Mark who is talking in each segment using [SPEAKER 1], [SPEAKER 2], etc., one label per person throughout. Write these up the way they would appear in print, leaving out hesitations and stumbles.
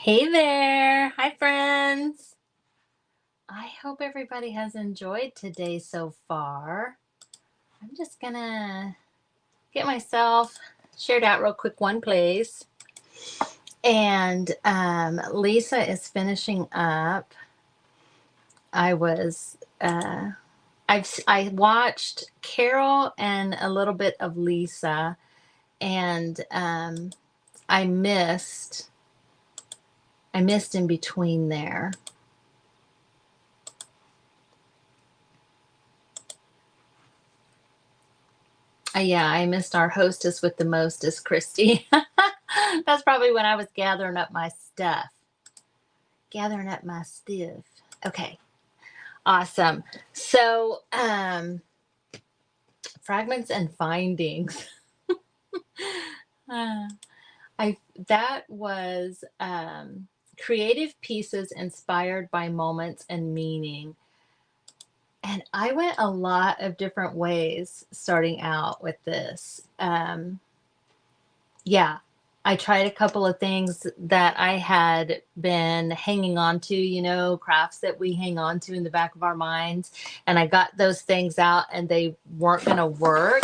[SPEAKER 1] Hey there. Hi, friends. I hope everybody has enjoyed today so far. I'm just gonna get myself shared out real quick one place. And Lisa is finishing up. I was I watched Carol and a little bit of Lisa, and I missed I missed in between there. Yeah, I missed our hostess with the mostest, Christy. That's probably when I was gathering up my stuff. Gathering up my stuff. Okay, awesome. So, fragments and findings. Uh, I that was creative pieces inspired by moments and meaning. And I went a lot of different ways starting out with this. Yeah, I tried a couple of things that I had been hanging on to, crafts that we hang on to in the back of our minds. And I got those things out and they weren't going to work.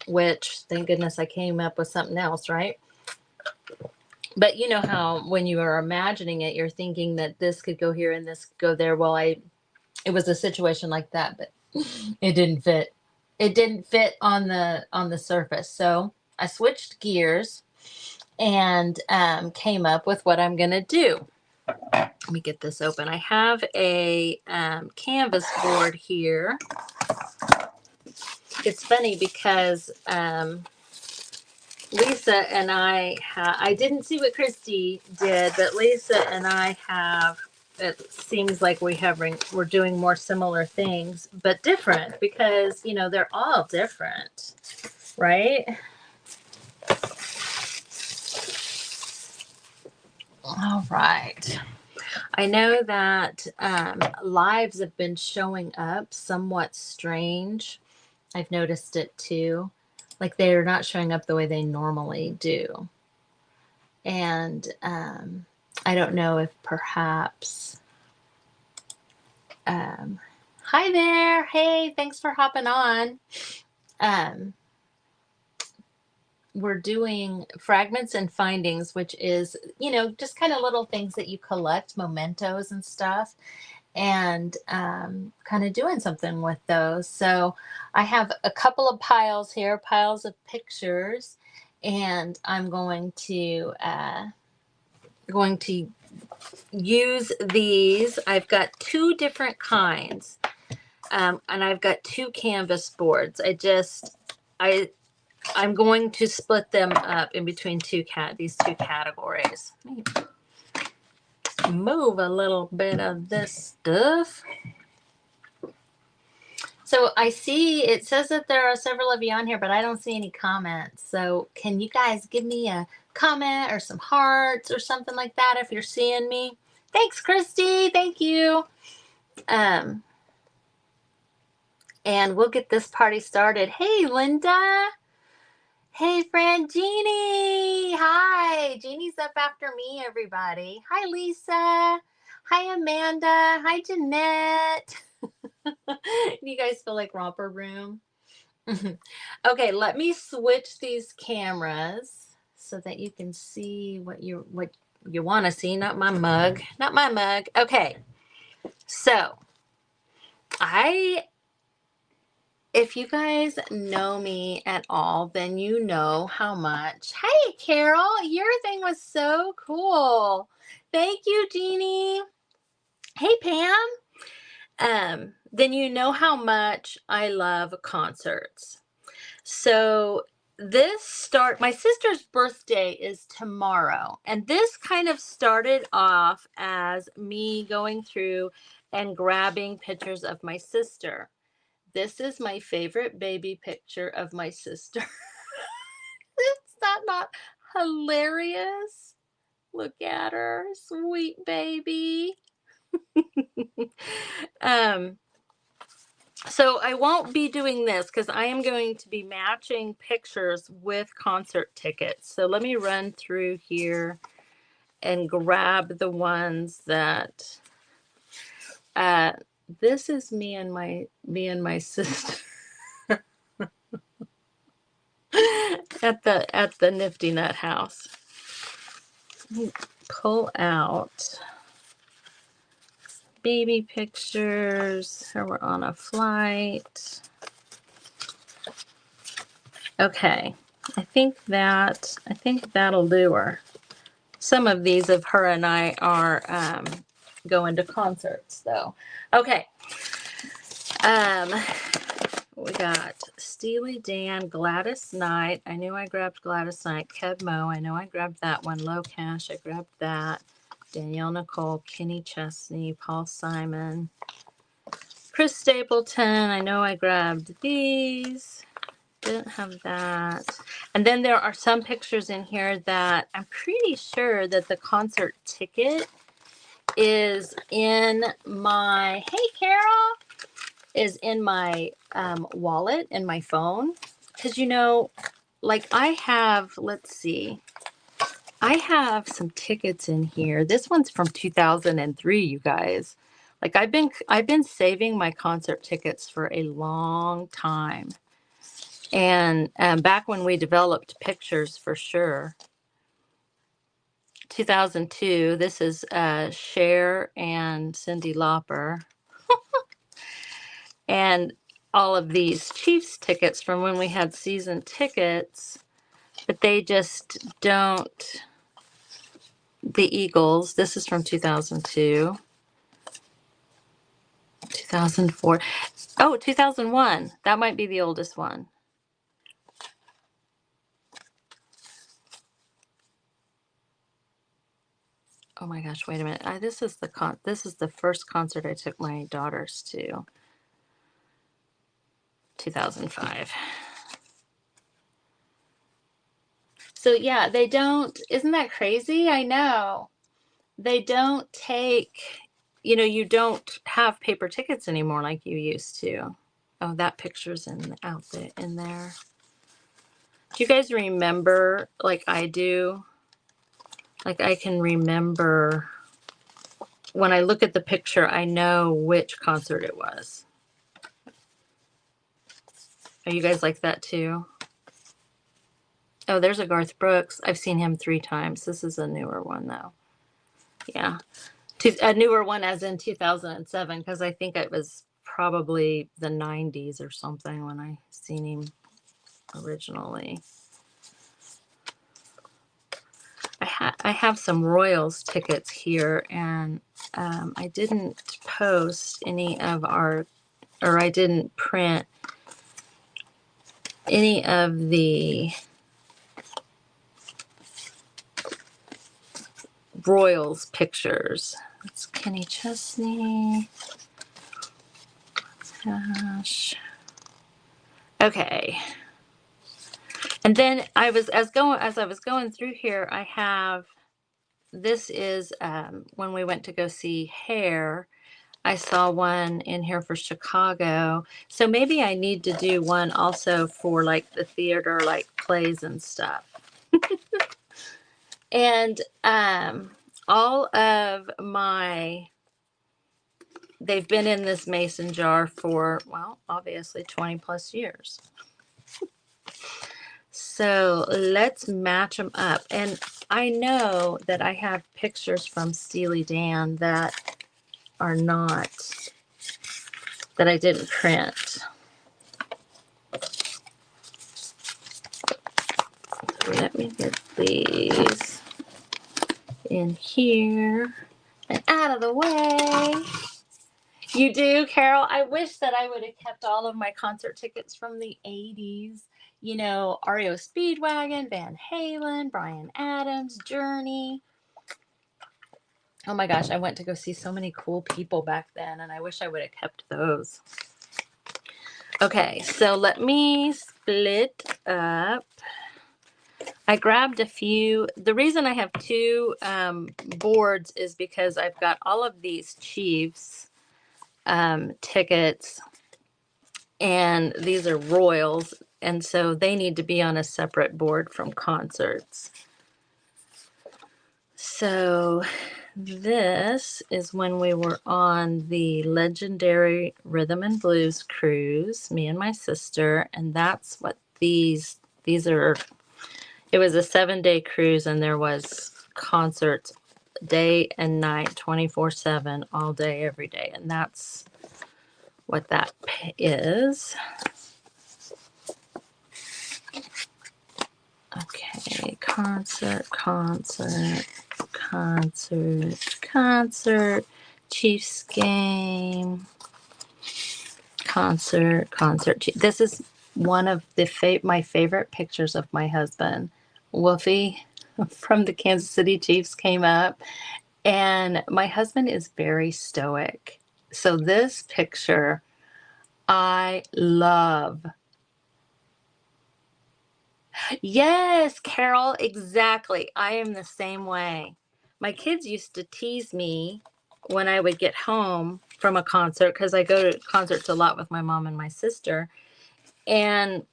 [SPEAKER 1] Which, thank goodness, I came up with something else, right? But you know how when you are imagining it, you're thinking that this could go here and this could go there. Well, it was a situation like that, but it didn't fit. It didn't fit on the surface. So I switched gears and came up with what I'm going to do. Let me get this open. I have a canvas board here. It's funny because Lisa and I didn't see what Christy did, but Lisa and I have, it seems like we're doing more similar things, but different because, they're all different, right? All right. I know that lives have been showing up somewhat strange. I've noticed it too. Like they're not showing up the way they normally do. And I don't know if perhaps. Hi there. Hey, thanks for hopping on. Um, we're doing fragments and findings, which is, just kind of little things that you collect, mementos and stuff, and kind of doing something with those. So I have a couple of piles here, piles of pictures, and I'm going to use these. I've got two different kinds, and I've got two canvas boards. I'm going to split them up in between these two categories. Let me move a little bit of this stuff. So I see it says that there are several of you on here, but I don't see any comments. So can you guys give me a comment or some hearts or something like that if you're seeing me? Thanks, Christy. Thank you. And we'll get this party started. Hey, Linda. Hey, friend Jeannie. Hi. Jeannie's up after me, everybody. Hi, Lisa. Hi, Amanda. Hi, Jeanette. You guys feel like romper room? Okay, let me switch these cameras so that you can see what you want to see, not my mug. Not my mug. Okay. So, if you guys know me at all, then you know how much. Hey, Carol, your thing was so cool. Thank you, Jeannie. Hey, Pam. Then you know how much I love concerts. So my sister's birthday is tomorrow, and this kind of started off as me going through and grabbing pictures of my sister. This is my favorite baby picture of my sister. Is that not hilarious? Look at her, sweet baby. um So I won't be doing this because I am going to be matching pictures with concert tickets. So let me run through here and grab the ones that uh this is me and my sister at the Nifty Nut House. Pull out baby pictures. Here we're on a flight. Okay. I think that'll do her. Some of these of her and I are going to concerts though. Okay. We got Steely Dan, Gladys Knight. I knew I grabbed Gladys Knight. Kev Mo, I know I grabbed that one. Low Cash, I grabbed that. Danielle Nicole, Kenny Chesney, Paul Simon. Chris Stapleton, I know I grabbed these. Didn't have that. And then there are some pictures in here that I'm pretty sure that the concert ticket is in my, hey Carol, is in my wallet in my phone. Because like I have, let's see, I have some tickets in here. This one's from 2003, you guys. Like I've been saving my concert tickets for a long time. And back when we developed pictures for sure. 2002, this is Cher and Cyndi Lauper. And all of these Chiefs tickets from when we had season tickets, but they just don't. The Eagles, this is from 2002. 2004. Oh, 2001. That might be the oldest one. Oh my gosh, wait a minute. This is the first concert I took my daughters to. 2005. So yeah, they don't, isn't that crazy? I know. They don't take, you don't have paper tickets anymore like you used to. Oh, that picture's in there. Do you guys remember, like I do? Like I can remember when I look at the picture, I know which concert it was. Are you guys like that too? Oh, there's a Garth Brooks. I've seen him 3 times. This is a newer one though. Yeah. A newer one as in 2007, because I think it was probably the 90s or something when I seen him originally. I have some Royals tickets here, and I didn't post any of I didn't print any of the Royals pictures. That's Kenny Chesney. Gosh. Okay. And then as I was going through here, I have, this is when we went to go see Hair. I saw one in here for Chicago. So maybe I need to do one also for like the theater, like plays and stuff. And all of they've been in this mason jar for, well, obviously 20 plus years. So let's match them up. And I know that I have pictures from Steely Dan that are not, that I didn't print. Let me get these in here and out of the way. You do, Carol? I wish that I would have kept all of my concert tickets from the 80s. REO Speedwagon, Van Halen, Bryan Adams, Journey. Oh my gosh, I went to go see so many cool people back then, and I wish I would have kept those. Okay, so let me split up. I grabbed a few. The reason I have 2 boards is because I've got all of these Chiefs tickets And these are royals, and so they need to be on a separate board from concerts. So this is when we were on the legendary Rhythm and Blues cruise, me and my sister, and that's what these are. It was a 7-day cruise, and there was concerts day and night, 24/7, all day, every day, and that's what that is. Okay, concert, Chiefs game, concert. This is one of my favorite pictures of my husband. Wolfie from the Kansas City Chiefs came up, and my husband is very stoic. So this picture I love. Yes, Carol, exactly. I am the same way. My kids used to tease me when I would get home from a concert, because I go to concerts a lot with my mom and my sister. And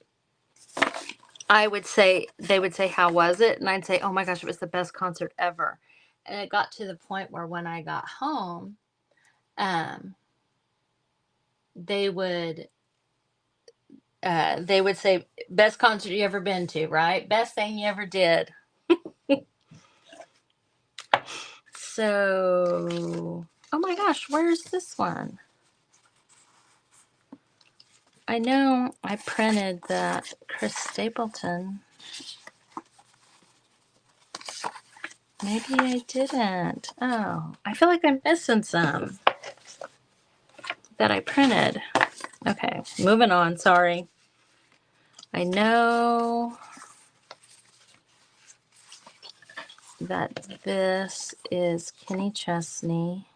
[SPEAKER 1] they would say, how was it? And I'd say, oh my gosh, it was the best concert ever. And it got to the point where when I got home, they would say, best concert you ever been to, right? Best thing you ever did. So, oh my gosh, where's this one? I know I printed that Chris Stapleton. Maybe I didn't. Oh, I feel like I'm missing some that I printed. Okay, moving on. Sorry. I know that this is Kenny Chesney.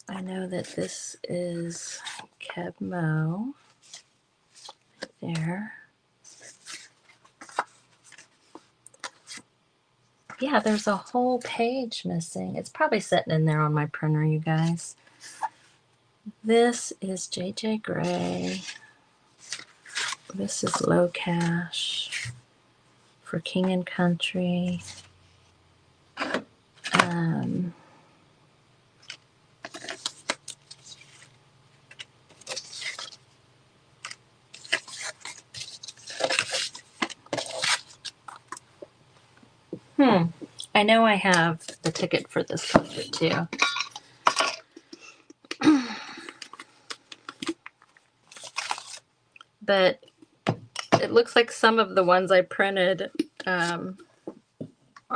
[SPEAKER 1] I know that this is Keb Mo. There. Yeah, there's a whole page missing. It's probably sitting in there on my printer, you guys. This is JJ Grey. This is Low Cash for King and Country. I know I have the ticket for this concert too. But it looks like some of the ones I printed are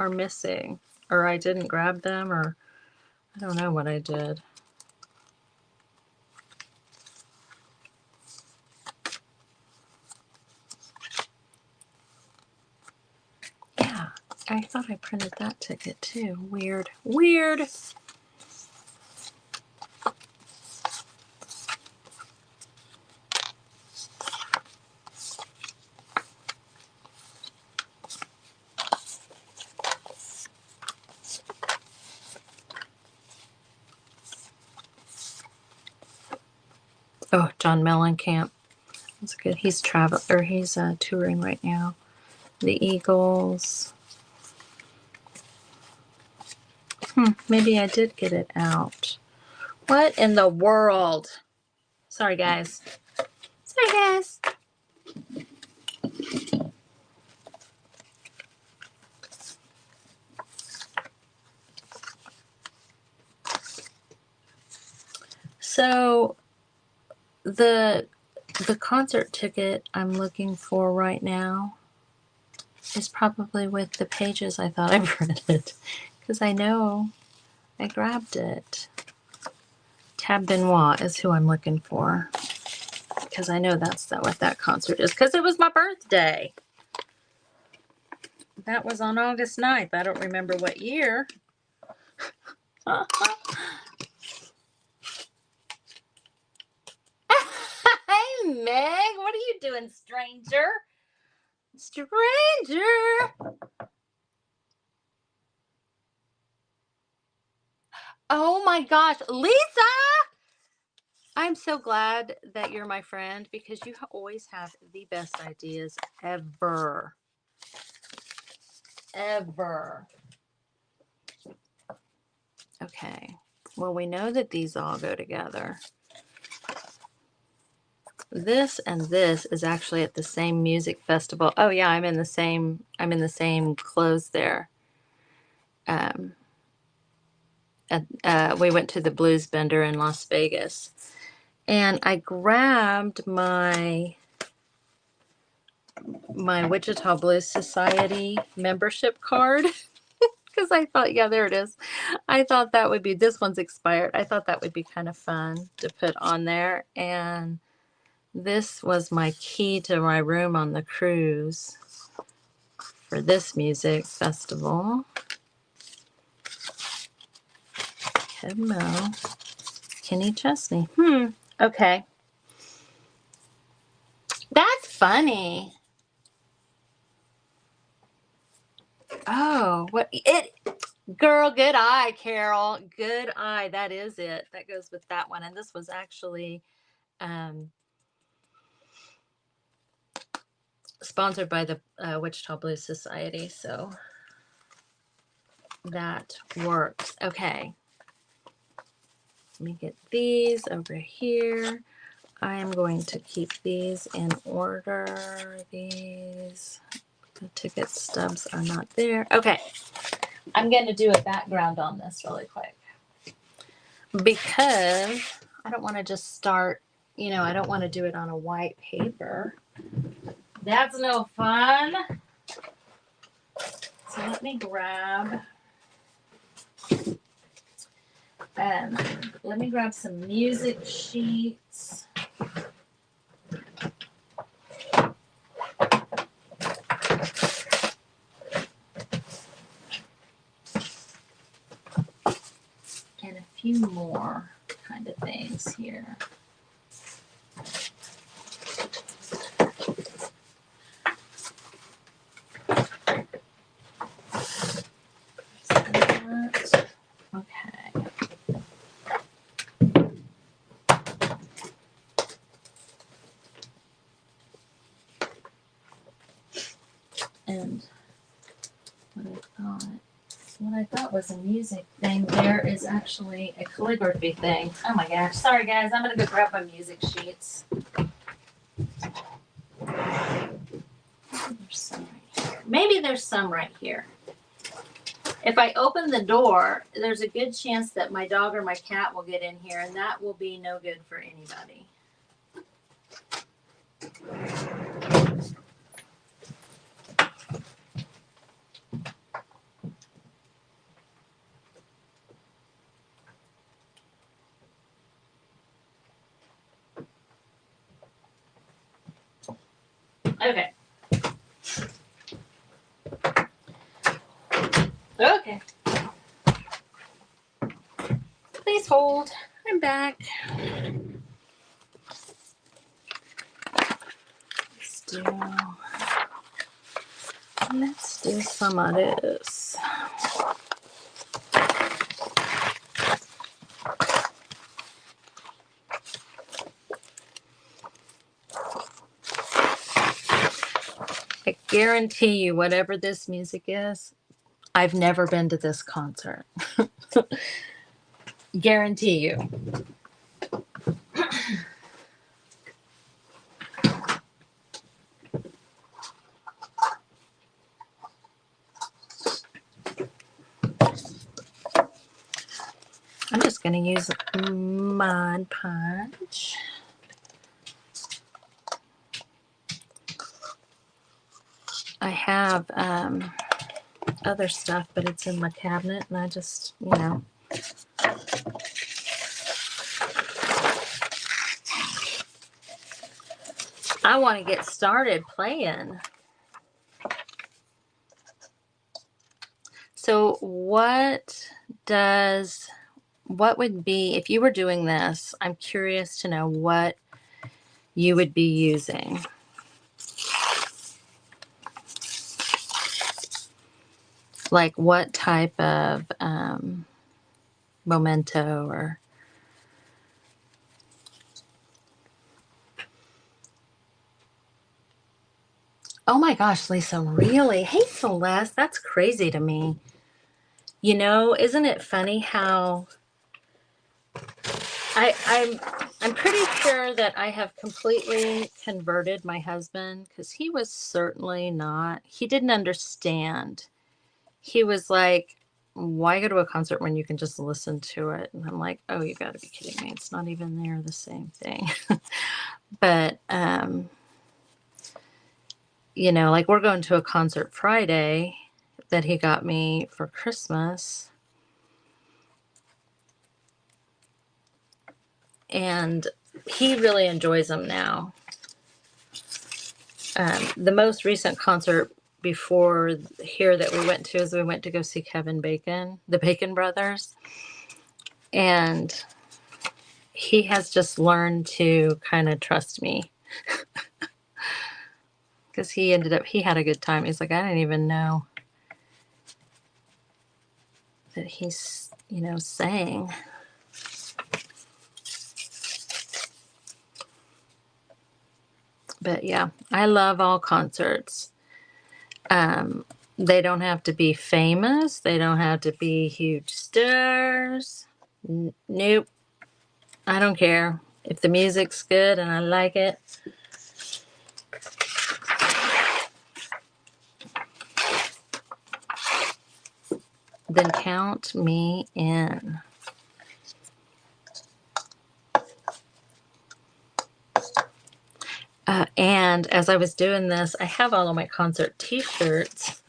[SPEAKER 1] missing, or I didn't grab them, or I don't know what I did. Yeah, I thought I printed that ticket too. Weird. Oh, John Mellencamp. That's good. He's touring right now. The Eagles. Maybe I did get it out. What in the world? Sorry, guys. So the concert ticket I'm looking for right now is probably with the pages I thought I printed, because I know I grabbed it. Tab Benoit is who I'm looking for, because I know that's what that concert is, because it was my birthday. That was on August 9th. I don't remember what year. Hey, Meg, what are you doing, stranger? Oh my gosh, Lisa! I'm so glad that you're my friend because you always have the best ideas ever. Ever. Okay. Well, we know that these all go together. This and this is actually at the same music festival. Oh yeah, I'm in the same clothes there. Um, we went to the Blues Bender in Las Vegas, and I grabbed my Wichita Blues Society membership card because I thought, yeah, there it is. I thought that would be, this one's expired. I thought that would be kind of fun to put on there. And this was my key to my room on the cruise for this music festival. Hello, Kenny Chesney. Okay. That's funny. Oh, what it, girl, good eye, Carol. Good eye. That is it. That goes with that one. And this was actually sponsored by the Wichita Blues Society. So that works. Okay. Let me get these over here. I am going to keep these in order. These, the ticket stubs are not there. Okay. I'm going to do a background on this really quick because I don't want to just start, I don't want to do it on a white paper. That's no fun. So let me grab some music sheets. And a few more kind of things here. Okay. And what I thought was a music thing there is actually a calligraphy thing. Oh my gosh. Sorry guys, I'm gonna go grab my music sheets. Maybe there's some right here. If I open the door, there's a good chance that my dog or my cat will get in here, and that will be no good for anybody. Okay. Okay. Please hold. I'm back. Let's do some of this. I guarantee you, whatever this music is, I've never been to this concert. Guarantee you. I'm just going to use Mod Podge. I have other stuff, but it's in my cabinet, and I just, I want to get started playing. So what would be, if you were doing this, I'm curious to know what you would be using. Like what type of memento or... Oh my gosh, Lisa, really? Hey, Celeste, that's crazy to me. You know, isn't it funny how I'm pretty sure that I have completely converted my husband, because he was certainly not, he didn't understand. He was like, why go to a concert when you can just listen to it? And I'm like, oh, you got to be kidding me. It's not even there, the same thing. But, you know, like we're going to a concert Friday that he got me for Christmas. And he really enjoys them now. The most recent concert before here that we went to is we went to go see Kevin Bacon, the Bacon Brothers. And he has just learned to kind of trust me. Because he had a good time. He's like, I didn't even know that he's, you know, sang. But yeah, I love all concerts. They don't have to be famous. They don't have to be huge stars. Nope. I don't care. If the music's good and I like it. Then count me in. And as I was doing this, I have all of my concert t-shirts.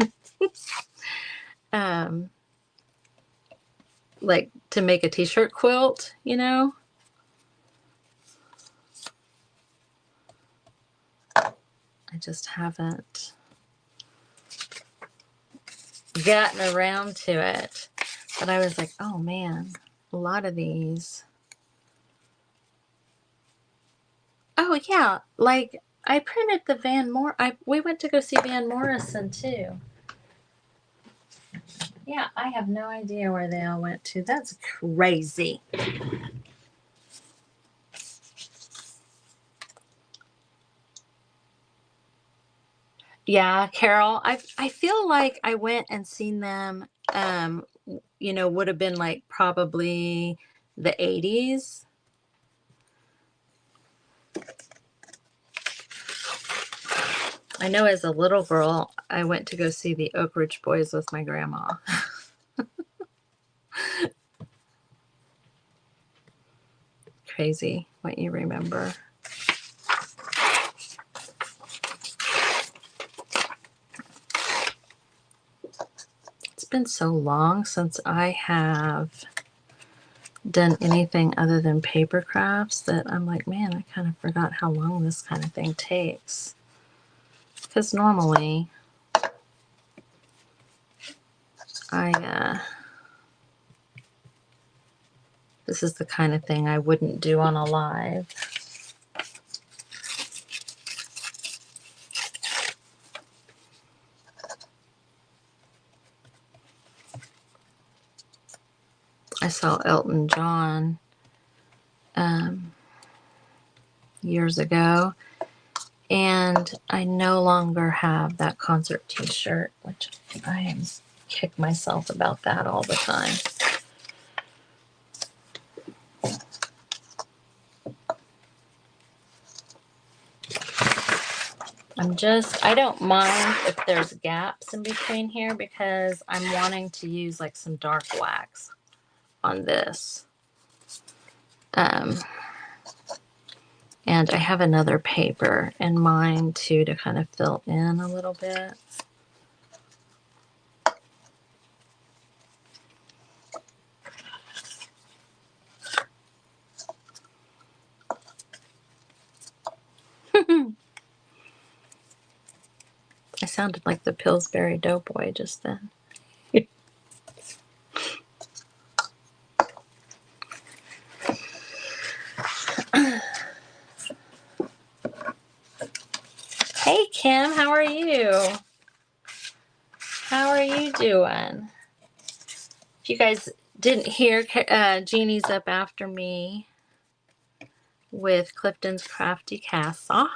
[SPEAKER 1] Like to make a t-shirt quilt, you know. I just haven't gotten around to it. But I was like, oh man, a lot of these. Oh yeah, like I printed the we went to go see Van Morrison too. Yeah, I have no idea where they all went to. That's crazy. Yeah, Carol, I feel like I went and seen them, you know, would have been like probably the 80s. I know as a little girl, I went to go see the Oak Ridge Boys with my grandma. Crazy what you remember. It's been so long since I have done anything other than paper crafts that I'm like, man, I kind of forgot how long this kind of thing takes. Because normally this is the kind of thing I wouldn't do on a live. I saw Elton John years ago, and I no longer have that concert t-shirt, which I am kick myself about that all the time. I don't mind if there's gaps in between here, because I'm wanting to use like some dark wax on this. And I have another paper in mind too to kind of fill in a little bit. I sounded like the Pillsbury Doughboy just then. Hey Kim, how are you? How are you doing? If you guys Didn't hear Jeannie's up after me with Clifton's Crafty Casa.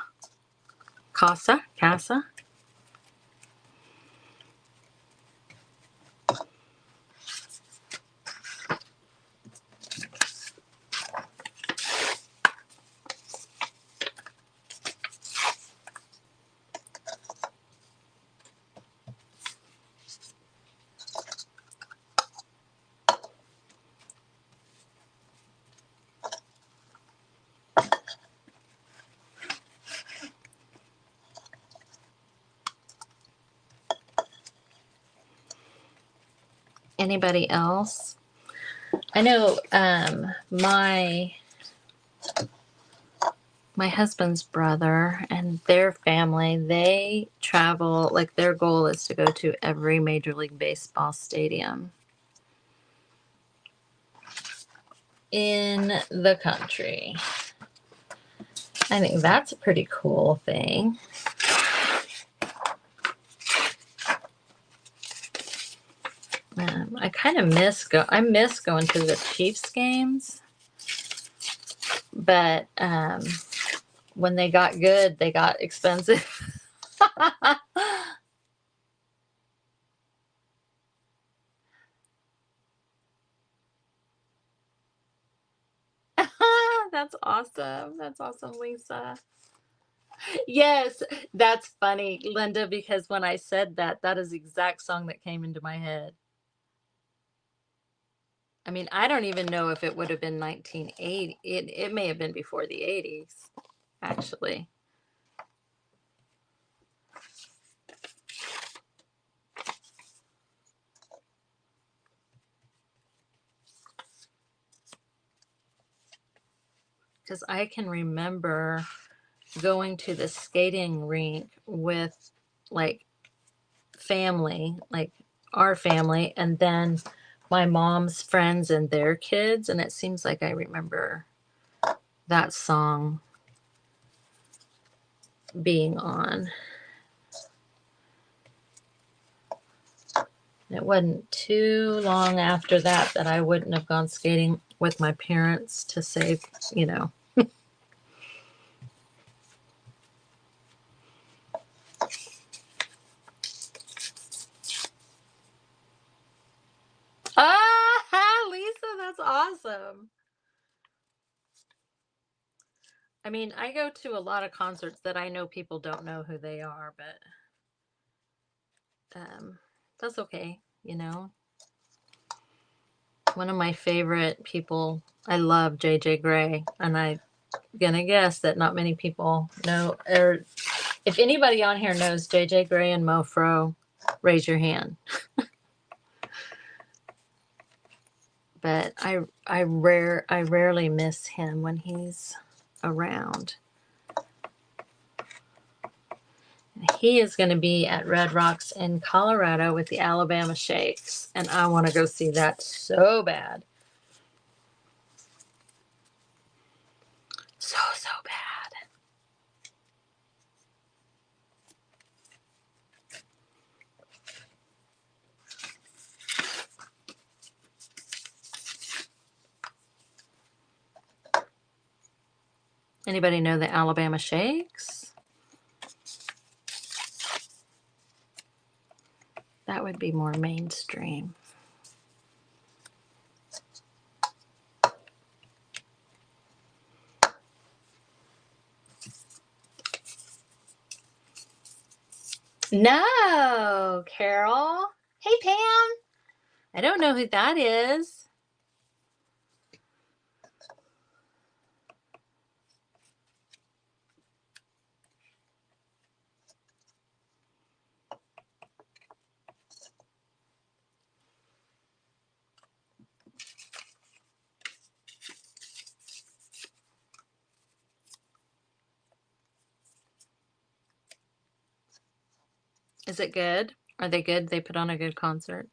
[SPEAKER 1] Anybody else? I know my husband's brother and their family, they travel, like their goal is to go to every Major League Baseball stadium in the country. I think that's a pretty cool thing. I kind of miss going to the Chiefs games, but when they got good, they got expensive. That's awesome. That's awesome, Lisa. Yes, that's funny, Linda, because when I said that, that is the exact song that came into my head. I mean, I don't even know if it would have been 1980. It may have been before the 80s, actually. Because I can remember going to the skating rink with like family, like our family, and then my mom's friends and their kids. And it seems like I remember that song being on. It wasn't too long after that that I wouldn't have gone skating with my parents to save, you know. Ah, Lisa, that's awesome. I mean, I go to a lot of concerts that I know people don't know who they are, but that's okay, you know. One of my favorite people, I love JJ Grey, and I'm gonna guess that not many people know, or if anybody on here knows JJ Grey and Mofro, raise your hand. But I rarely miss him when he's around. He is going to be at Red Rocks in Colorado with the Alabama Shakes, and I want to go see that so bad. So bad. Anybody know the Alabama Shakes? That would be more mainstream. No, Carol. Hey, Pam. I don't know who that is. Is it good? Are they good? They put on a good concert?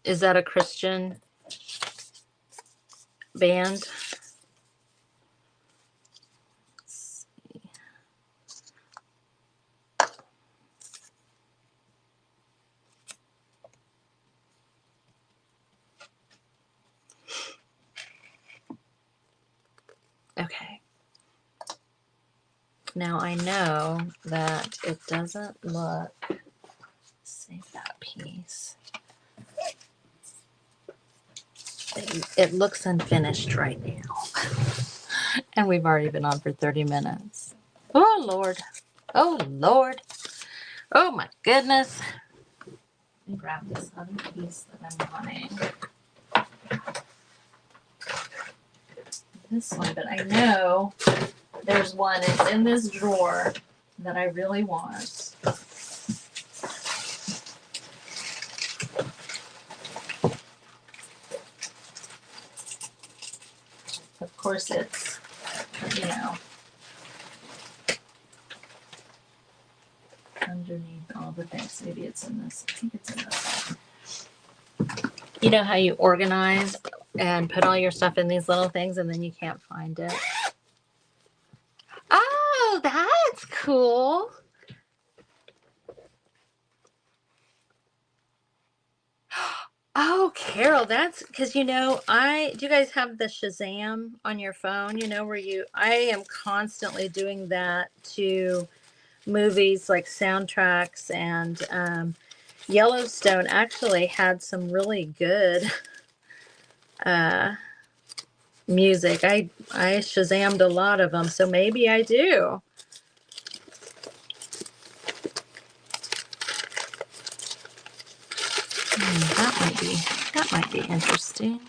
[SPEAKER 1] Is that a Christian band? Now I know that it doesn't look, save that piece. It looks unfinished right now. And we've already been on for 30 minutes. Oh, Lord. Oh, Lord. Oh, my goodness. Let me grab this other piece that I'm wanting. This one, but I know there's one. It's in this drawer that I really want. Of course, it's, you know, underneath all the things. Maybe it's in this. I think it's in this one. You know how you organize and put all your stuff in these little things and then you can't find it? Oh, that's cool. Oh, Carol, that's because do you guys have the Shazam on your phone? You know, I am constantly doing that to movies like soundtracks, and Yellowstone actually had some really good music. I Shazammed a lot of them, so maybe I do. That might be interesting.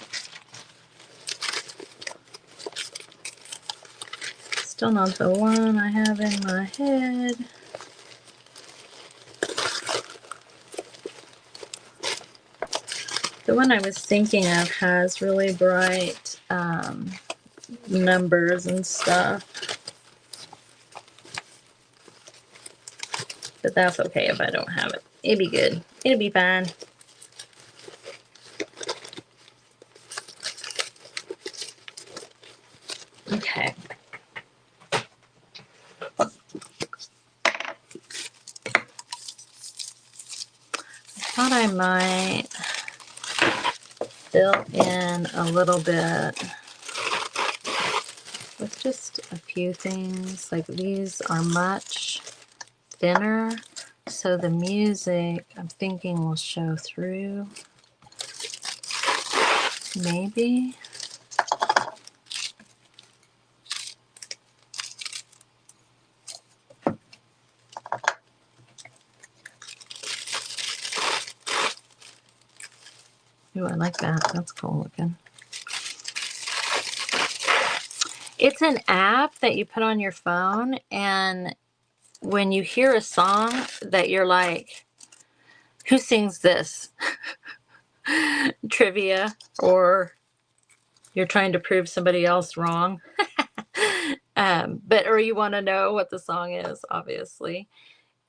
[SPEAKER 1] Still not the one I have in my head. The one I was thinking of has really bright numbers and stuff. But that's okay if I don't have it. It'd be good. It'll be fine. Okay. I thought I might fill in a little bit with just a few things. Like these are much thinner, so the music I'm thinking will show through. Maybe. Ooh, I like that. That's cool looking. It's an app that you put on your phone, and when you hear a song that you're like, who sings this? Trivia, or you're trying to prove somebody else wrong. Or you want to know what the song is, obviously.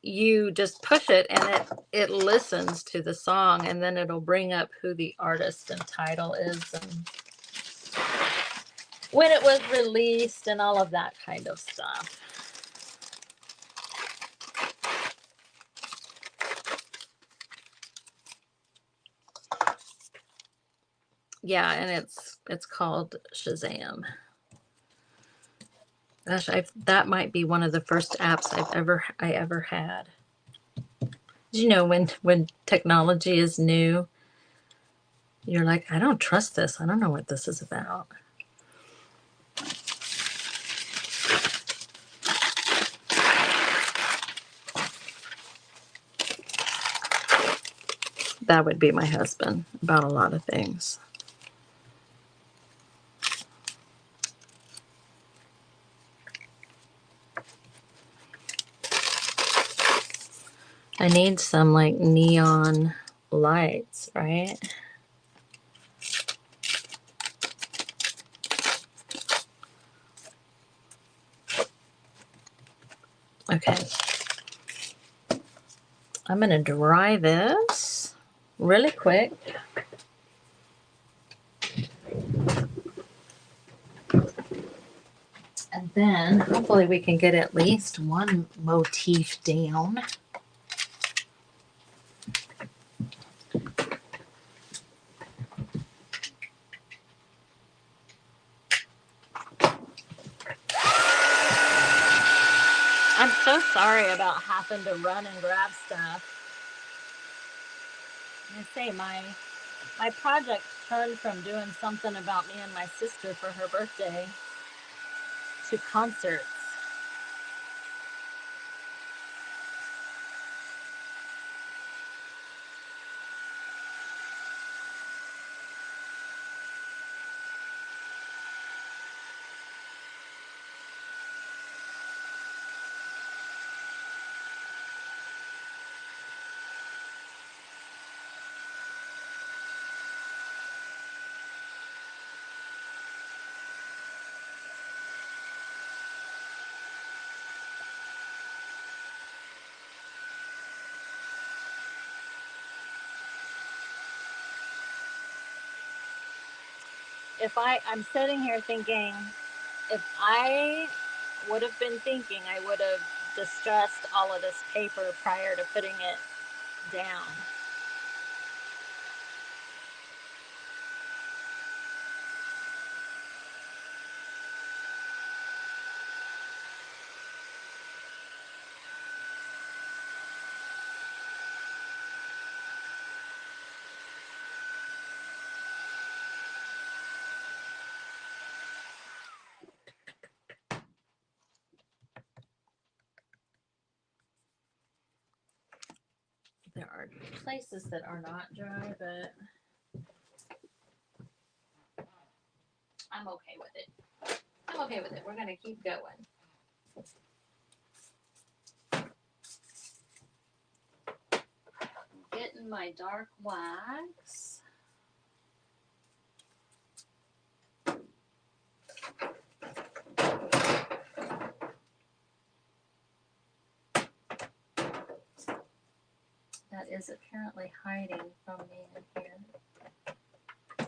[SPEAKER 1] You just push it and it listens to the song, and then it'll bring up who the artist and title is and when it was released and all of that kind of stuff. Yeah, and it's called Shazam. Gosh, that might be one of the first apps I ever had. You know, when technology is new, you're like, I don't trust this. I don't know what this is about. That would be my husband about a lot of things. I need some like neon lights, right? Okay. I'm going to dry this really quick. And then hopefully we can get at least one motif down. I'm so sorry about having to run and grab stuff. I say my project turned from doing something about me and my sister for her birthday to concerts. I'm sitting here thinking, if I would have been thinking, I would have distressed all of this paper prior to putting it down. There are places that are not dry, but I'm okay with it. I'm okay with it. We're going to keep going. Getting my dark wax. That is apparently hiding from me in here. Of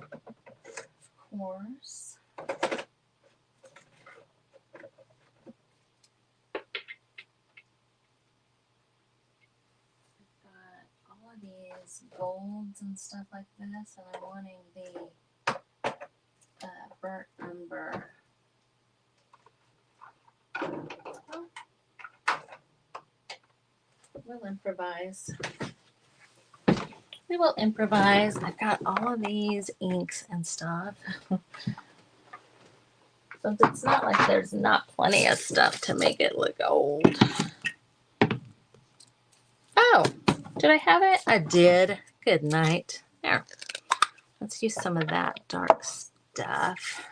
[SPEAKER 1] course. All of these golds and stuff like this, and I'm wanting the burnt umber. Oh. We'll improvise. We will improvise. I've got all of these inks and stuff. So it's not like there's not plenty of stuff to make it look old. Oh, did I have it? I did. Good night. There. Let's use some of that dark stuff.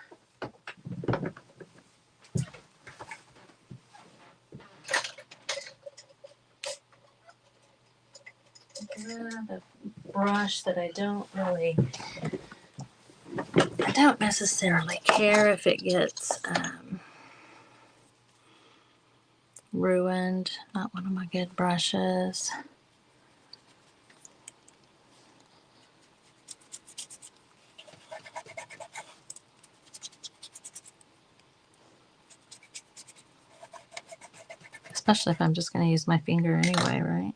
[SPEAKER 1] Grab a brush that I don't necessarily care if it gets ruined. Not one of my good brushes. Especially if I'm just going to use my finger anyway, right?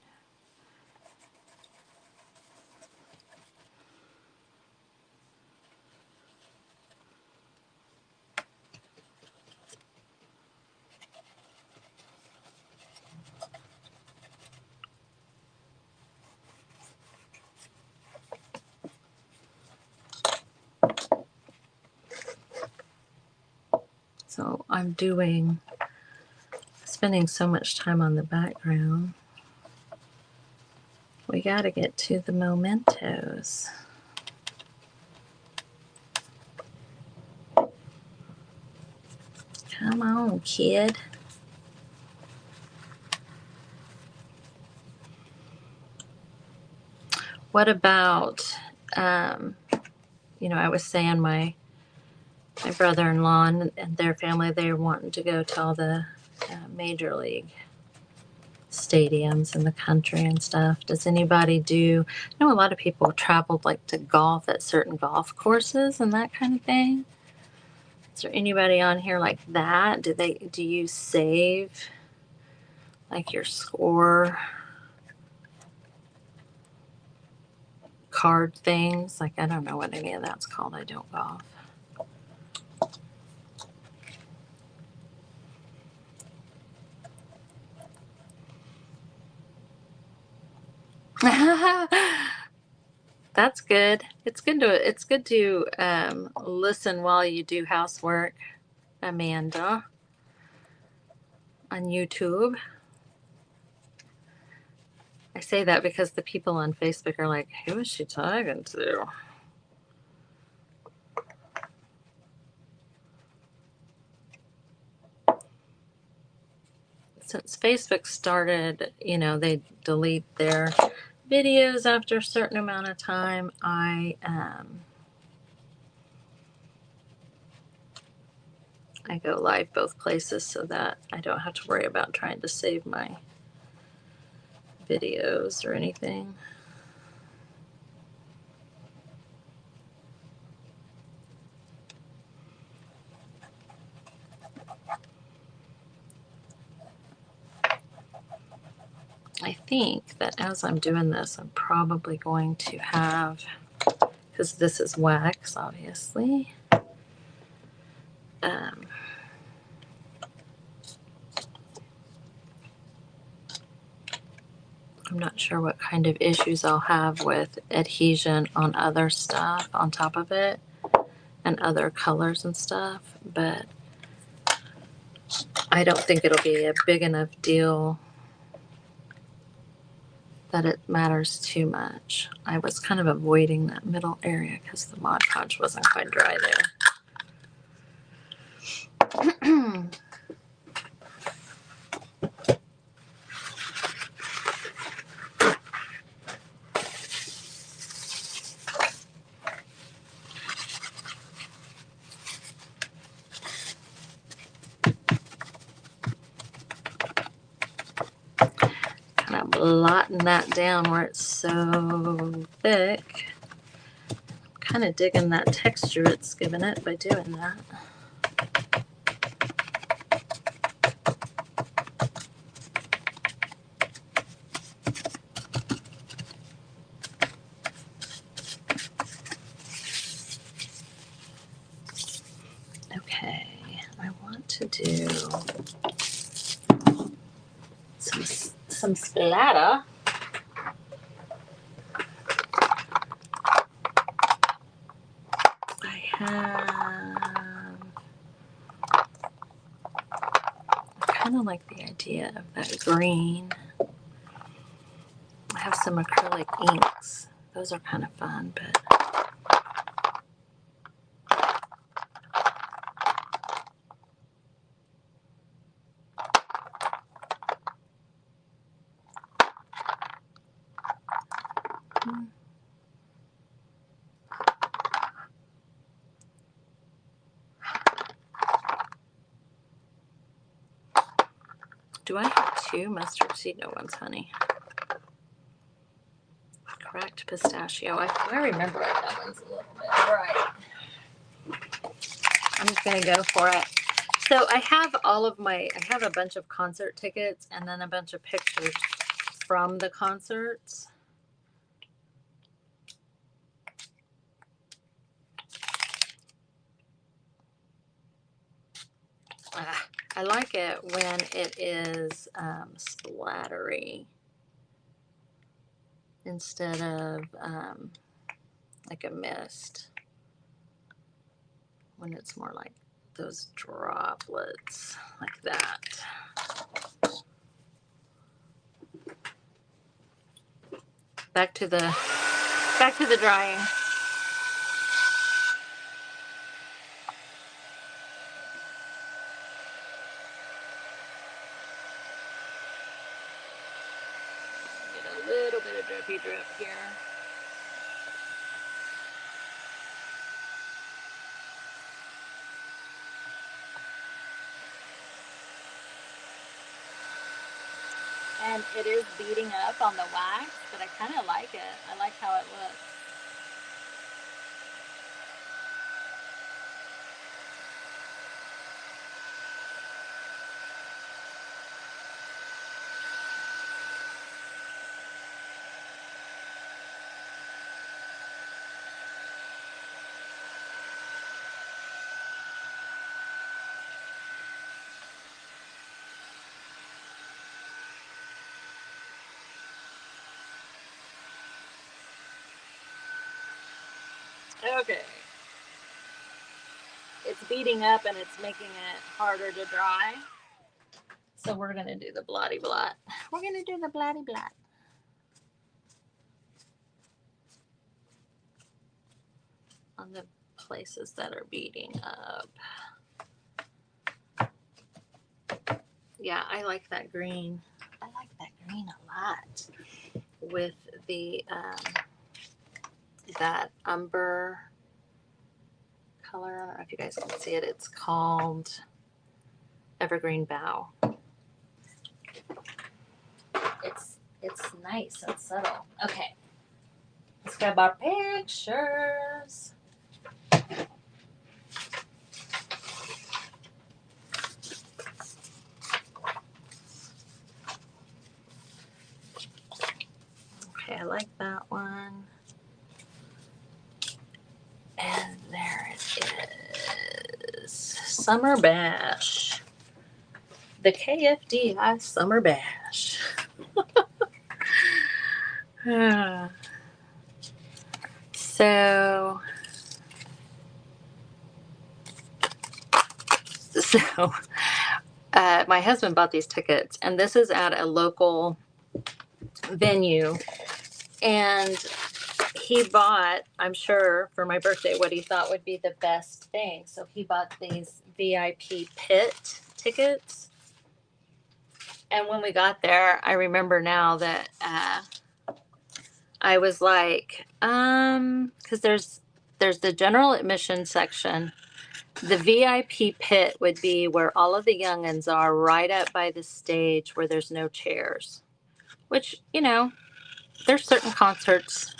[SPEAKER 1] So I'm spending so much time on the background. We got to get to the mementos. Come on, kid. What about, I was saying my brother-in-law and their family, they're wanting to go to all the major league stadiums in the country and stuff. Does anybody I know a lot of people traveled like to golf at certain golf courses and that kind of thing. Is there anybody on here like that? Do you save like your score card things? Like, I don't know what any of that's called. I don't golf. That's good. It's good to listen while you do housework, Amanda, on YouTube. I say that because the people on Facebook are like, who is she talking to? Since Facebook started, they delete their videos after a certain amount of time. I go live both places so that I don't have to worry about trying to save my videos or anything. I think that as I'm doing this, I'm probably going to have, because this is wax, obviously. I'm not sure what kind of issues I'll have with adhesion on other stuff on top of it and other colors and stuff, but I don't think it'll be a big enough deal that it matters too much. I was kind of avoiding that middle area because the Mod Podge wasn't quite dry there. Kind of blotting that down where it's so thick. Kind of digging that texture it's given it by doing that. Okay, I want to do some splatter. I kind of like the idea of that green. I have some acrylic inks. Those are kind of fun, but do I have two mustard seed? No, one's honey. Correct pistachio. I remember that one's a little bit right. I'm just gonna go for it. So I have I have a bunch of concert tickets and then a bunch of pictures from the concerts. I like it when it is splattery instead of like a mist. When it's more like those droplets like that. Back to the drying. Get a little bit of drippy drip here. And it is beating up on the wax, but I kind of like it. I like how it looks. Okay. It's beating up and it's making it harder to dry. So we're going to do the blotty blot. We're going to do the blotty blot on the places that are beating up. Yeah, I like that green. I like that green a lot with the that umber color. I don't know if you guys can see it. It's called Evergreen Bow. It's nice and subtle. Okay, let's grab our pictures. Okay, I like that one. And there it is. Summer Bash. The KFDI Summer Bash. So my husband bought these tickets, and this is at a local venue. And he bought, I'm sure, for my birthday, what he thought would be the best thing. So he bought these VIP pit tickets. And when we got there, I remember now that I was like, because there's the general admission section. The VIP pit would be where all of the youngins are, right up by the stage where there's no chairs. Which, there's certain concerts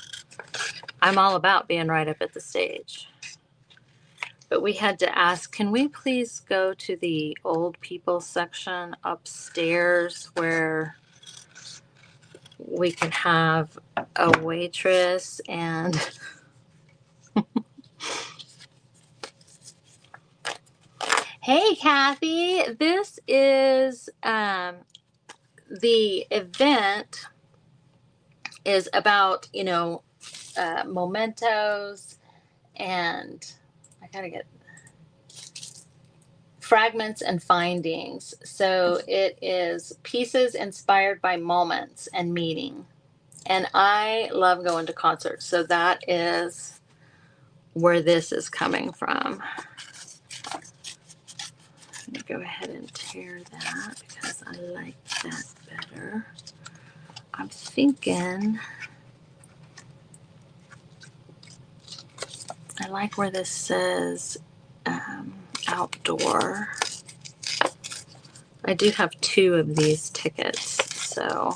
[SPEAKER 1] I'm all about being right up at the stage. But we had to ask, can we please go to the old people section upstairs where we can have a waitress and hey Kathy, this is the event is about mementos, and I gotta get Fragments and Findings. So it is pieces inspired by moments and meaning. And I love going to concerts. So that is where this is coming from. I'm going to go ahead and tear that because I like that better. I'm thinking I like where this says outdoor. I do have 2 of these tickets, so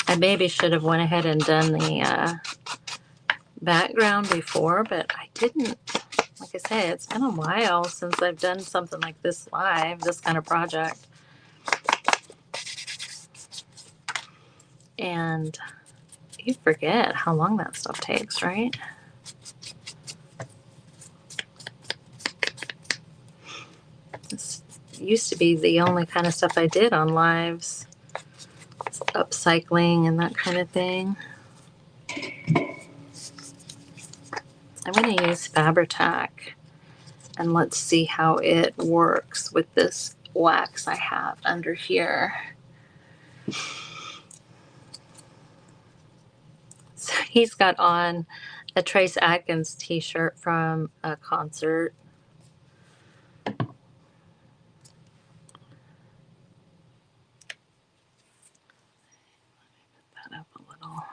[SPEAKER 1] I maybe should have went ahead and done the background before, but I didn't. Like I say, it's been a while since I've done something like this live, this kind of project. And you forget how long that stuff takes, right? This used to be the only kind of stuff I did on lives. Upcycling and that kind of thing. I'm going to use Fabri-Tac, and let's see how it works with this wax I have under here. So he's got on a Trace Atkins t-shirt from a concert. Put that up a little.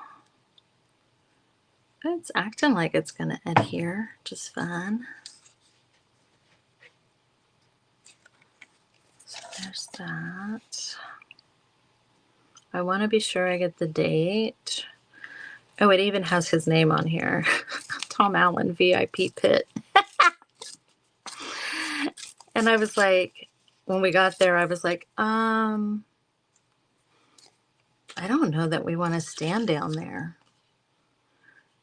[SPEAKER 1] It's acting like it's going to adhere just fine. So there's that. I want to be sure I get the date. Oh, it even has his name on here. Tom Allen, VIP Pit. And I was like, when we got there, I was like, I don't know that we want to stand down there.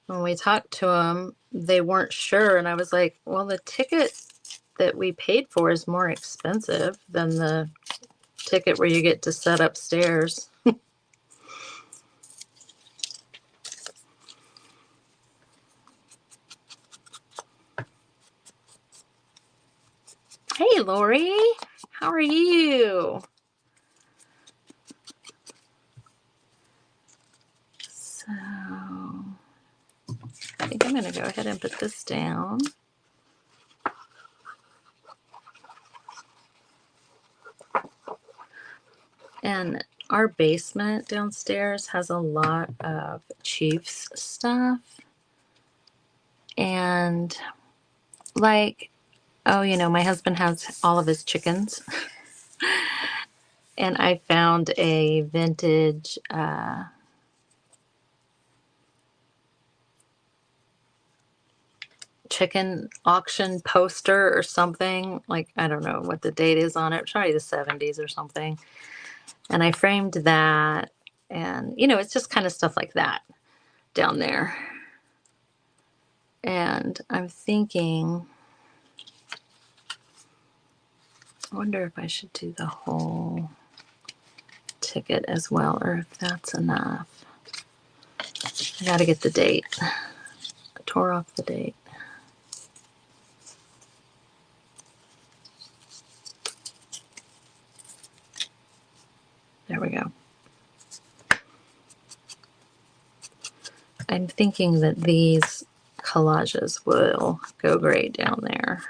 [SPEAKER 1] When we talked to them, they weren't sure. And I was like, well, the ticket that we paid for is more expensive than the ticket where you get to sit upstairs. Hey, Lori, how are you? So, I think I'm going to go ahead and put this down. And our basement downstairs has a lot of Chiefs stuff. And like, oh, you know, my husband has all of his chickens. And I found a vintage chicken auction poster or something. Like, I don't know what the date is on it. Probably the 70s or something. And I framed that. And, you know, it's just kind of stuff like that down there. And I'm thinking, I wonder if I should do the whole ticket as well, or if that's enough. I gotta get the date. I tore off the date. There we go. I'm thinking that these collages will go great down there.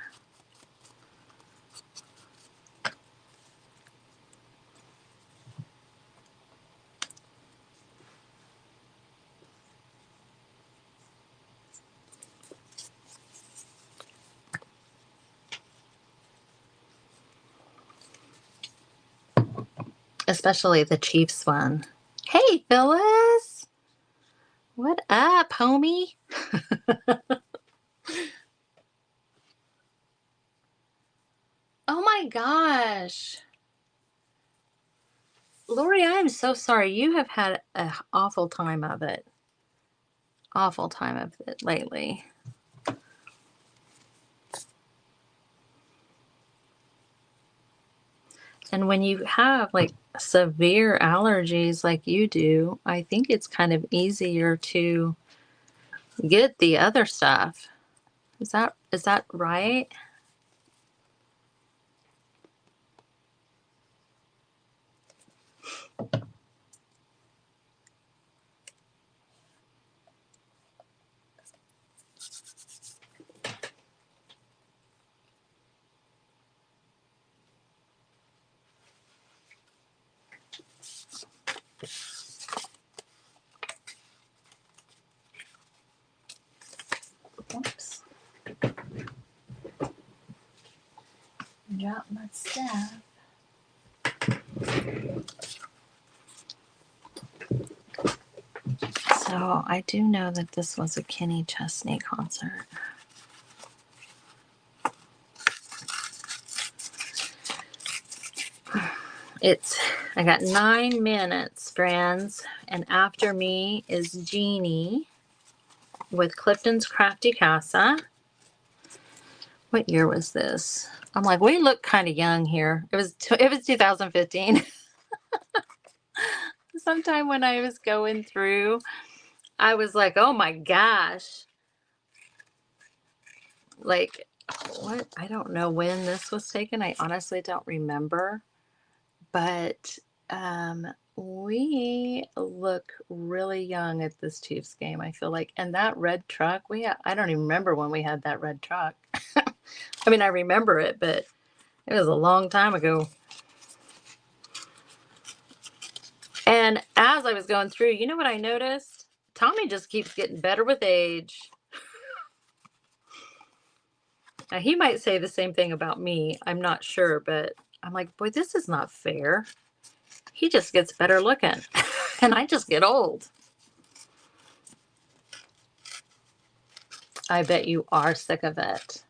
[SPEAKER 1] Especially the Chiefs one. Hey, Phyllis! What up, homie? Oh my gosh. Lori, I am so sorry. You have had an awful time of it. Awful time of it lately. And when you have like severe allergies like you do, I think it's kind of easier to get the other stuff. Is that right? Oops. Drop my stuff. So I do know that this was a Kenny Chesney concert. I got 9 minutes, friends. And after me is Jeannie with Clifton's Crafty Casa. What year was this? I'm like, we look kind of young here. It was 2015. Sometime when I was going through, I was like, oh my gosh. Like, what? I don't know when this was taken. I honestly don't remember. But we look really young at this Chiefs game, I feel like. And that red truck, I don't even remember when we had that red truck. I mean, I remember it, but it was a long time ago. And as I was going through, you know what I noticed? Tommy just keeps getting better with age. Now, he might say the same thing about me. I'm not sure, but I'm like, boy, this is not fair. He just gets better looking, and I just get old. I bet you are sick of it.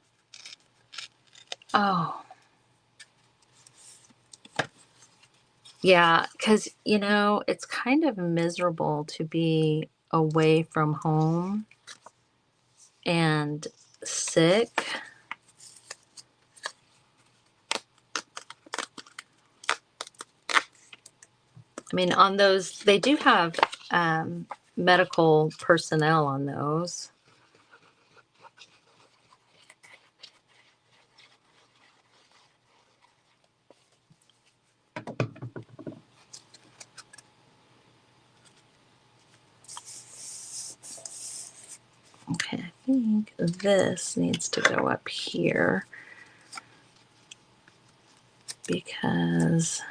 [SPEAKER 1] Oh. Yeah, because, it's kind of miserable to be away from home and sick. I mean, on those, they do have medical personnel on those. Okay, I think this needs to go up here because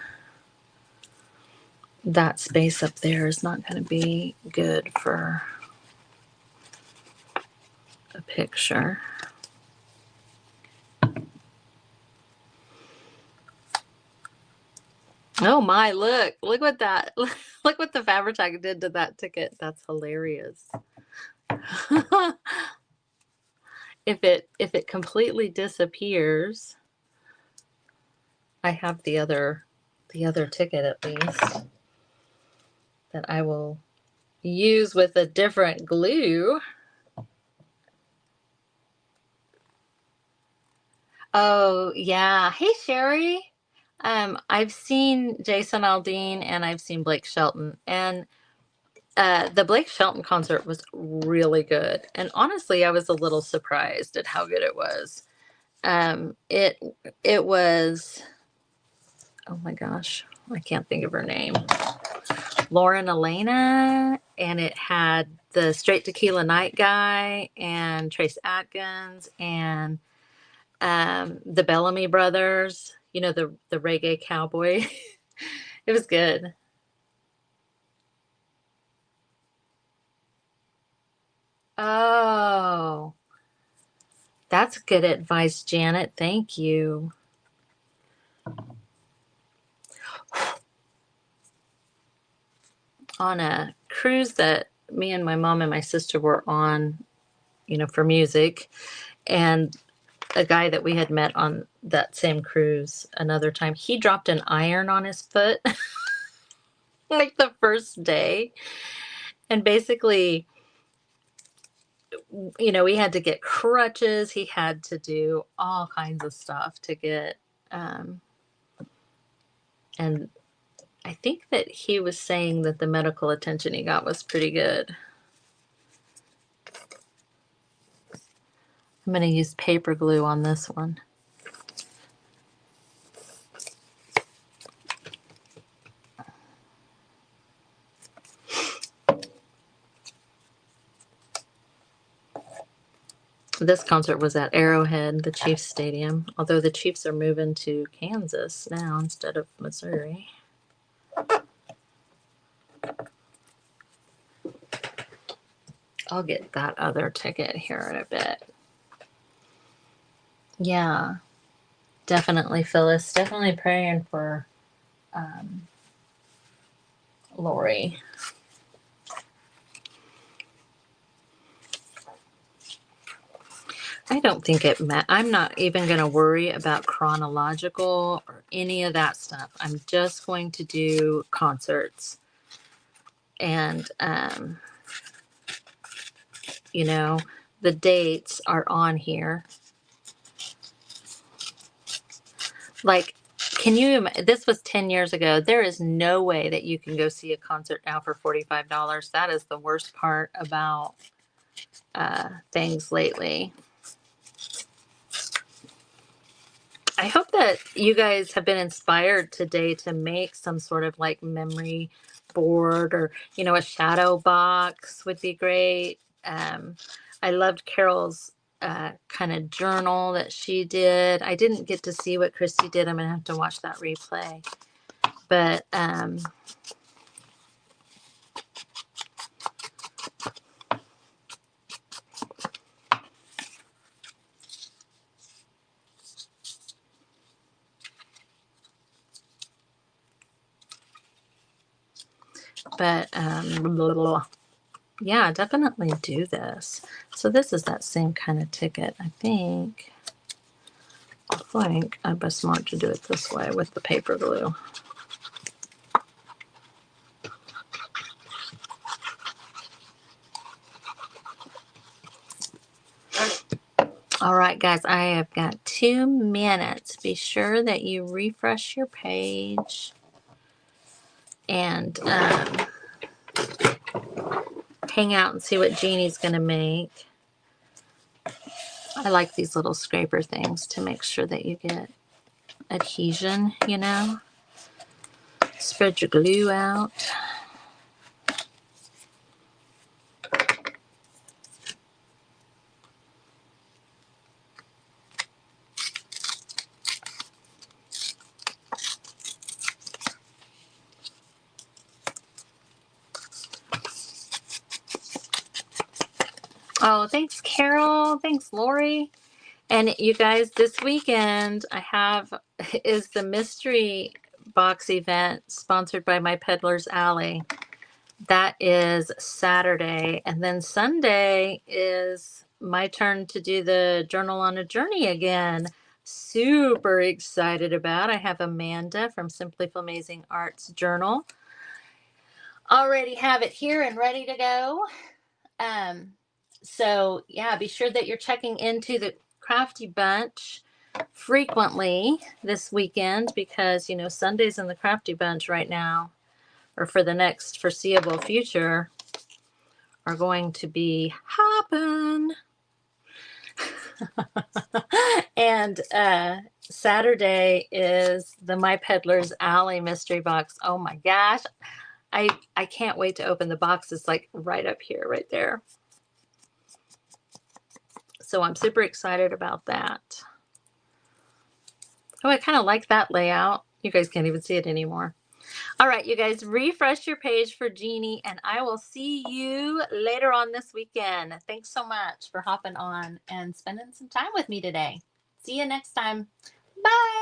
[SPEAKER 1] that space up there is not going to be good for a picture. Oh my, look what that, look what the Fabertag did to that ticket. That's hilarious. If it completely disappears, I have the other ticket at least that I will use with a different glue. Oh, yeah. Hey, Sherry. I've seen Jason Aldean and I've seen Blake Shelton, and the Blake Shelton concert was really good. And honestly, I was a little surprised at how good it was. It was, oh my gosh, I can't think of her name. Lauren Elena, and it had the Straight Tequila Night guy and Trace Atkins and the Bellamy brothers, the reggae cowboy. It was good. Oh, that's good advice, Janet. Thank you. On a cruise that me and my mom and my sister were on, for music, and a guy that we had met on that same cruise another time, he dropped an iron on his foot like the first day. And basically, we had to get crutches. He had to do all kinds of stuff to get, and I think that he was saying that the medical attention he got was pretty good. I'm going to use paper glue on this one. This concert was at Arrowhead, the Chiefs Stadium, although the Chiefs are moving to Kansas now instead of Missouri. I'll get that other ticket here in a bit. Yeah, definitely, Phyllis. Definitely praying for Lori. I don't think I'm not even going to worry about chronological or any of that stuff. I'm just going to do concerts. And, the dates are on here. Like, this was 10 years ago. There is no way that you can go see a concert now for $45. That is the worst part about things lately. I hope that you guys have been inspired today to make some sort of like memory board, or, a shadow box would be great. I loved Carol's kind of journal that she did. I didn't get to see what Christy did. I'm going to have to watch that replay. But blah, blah, blah. Yeah, definitely do this. So this is that same kind of ticket. I think I'd be smart to do it this way with the paper glue. right, guys, I have got 2 minutes. Be sure that you refresh your page and hang out and see what Jeannie's going to make. I like these little scraper things to make sure that you get adhesion, you know. Spread your glue out. Oh, thanks, Carol. Thanks, Lori. And you guys, this weekend I have is the mystery box event sponsored by My Peddler's Alley. That is Saturday. And then Sunday is my turn to do the Journal on a Journey again. Super excited about. I have Amanda from Simply Amazing Arts Journal. Already have it here and ready to go. So yeah, be sure that you're checking into the Crafty Bunch frequently this weekend, because you know Sundays in the Crafty Bunch right now, or for the next foreseeable future, are going to be hopping. And Saturday is the My Peddler's Alley mystery box. Oh my gosh, I can't wait to open the box. It's like right up here, right there. So I'm super excited about that. Oh, I kind of like that layout. You guys can't even see it anymore. All right, you guys, refresh your page for Jeannie, and I will see you later on this weekend. Thanks so much for hopping on and spending some time with me today. See you next time. Bye.